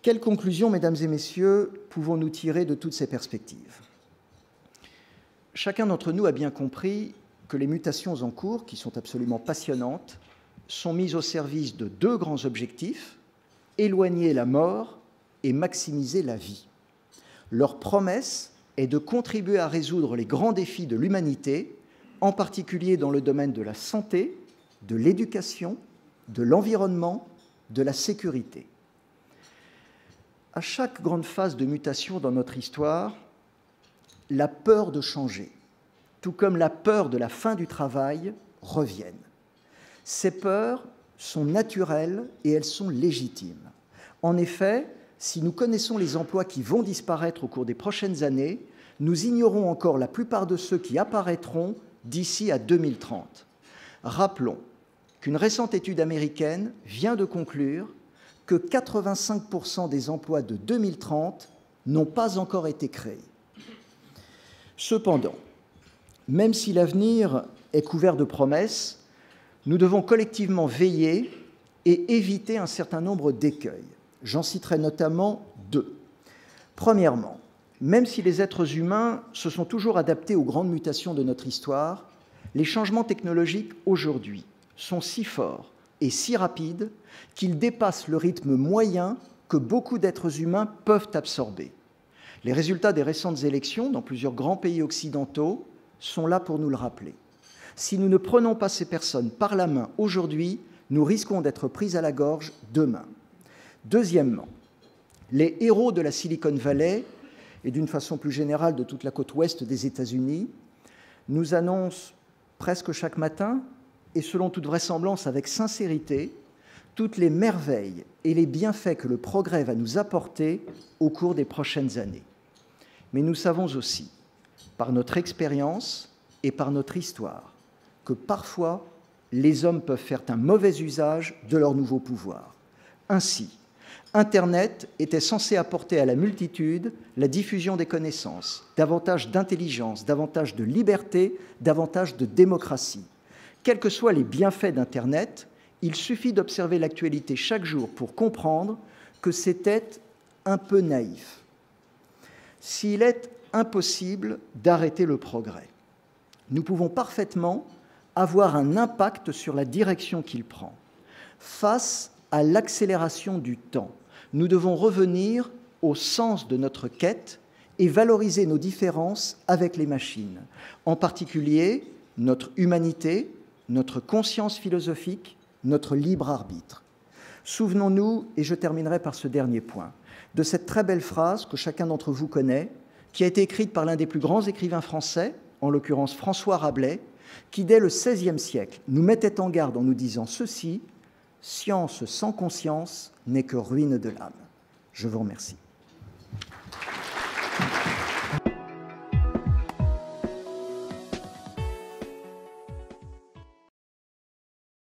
Quelles conclusions, mesdames et messieurs, pouvons-nous tirer de toutes ces perspectives? Chacun d'entre nous a bien compris que les mutations en cours, qui sont absolument passionnantes, sont mises au service de deux grands objectifs: éloigner la mort et maximiser la vie. Leur promesse est de contribuer à résoudre les grands défis de l'humanité, en particulier dans le domaine de la santé, de l'éducation, de l'environnement, de la sécurité. À chaque grande phase de mutation dans notre histoire, la peur de changer, tout comme la peur de la fin du travail, reviennent. Ces peurs sont naturelles et elles sont légitimes. En effet, si nous connaissons les emplois qui vont disparaître au cours des prochaines années, nous ignorons encore la plupart de ceux qui apparaîtront d'ici à 2030. Rappelons qu'une récente étude américaine vient de conclure que 85% des emplois de 2030 n'ont pas encore été créés. Cependant, même si l'avenir est couvert de promesses, nous devons collectivement veiller et éviter un certain nombre d'écueils. J'en citerai notamment deux. Premièrement, même si les êtres humains se sont toujours adaptés aux grandes mutations de notre histoire, les changements technologiques aujourd'hui sont si forts et si rapides qu'ils dépassent le rythme moyen que beaucoup d'êtres humains peuvent absorber. Les résultats des récentes élections dans plusieurs grands pays occidentaux sont là pour nous le rappeler. Si nous ne prenons pas ces personnes par la main aujourd'hui, nous risquons d'être pris à la gorge demain. Deuxièmement, les héros de la Silicon Valley et d'une façon plus générale de toute la côte ouest des États-Unis nous annoncent presque chaque matin, et selon toute vraisemblance avec sincérité, toutes les merveilles et les bienfaits que le progrès va nous apporter au cours des prochaines années. Mais nous savons aussi, par notre expérience et par notre histoire, que parfois, les hommes peuvent faire un mauvais usage de leur nouveau pouvoir. Ainsi, Internet était censé apporter à la multitude la diffusion des connaissances, davantage d'intelligence, davantage de liberté, davantage de démocratie. Quels que soient les bienfaits d'Internet, il suffit d'observer l'actualité chaque jour pour comprendre que c'était un peu naïf. S'il est impossible d'arrêter le progrès, nous pouvons parfaitement avoir un impact sur la direction qu'il prend. Face à l'accélération du temps, nous devons revenir au sens de notre quête et valoriser nos différences avec les machines, en particulier notre humanité, notre conscience philosophique, notre libre arbitre. Souvenons-nous, et je terminerai par ce dernier point, de cette très belle phrase que chacun d'entre vous connaît, qui a été écrite par l'un des plus grands écrivains français, en l'occurrence François Rabelais, qui dès le XVIe siècle nous mettait en garde en nous disant ceci: « Science sans conscience n'est que ruine de l'âme ». Je vous remercie.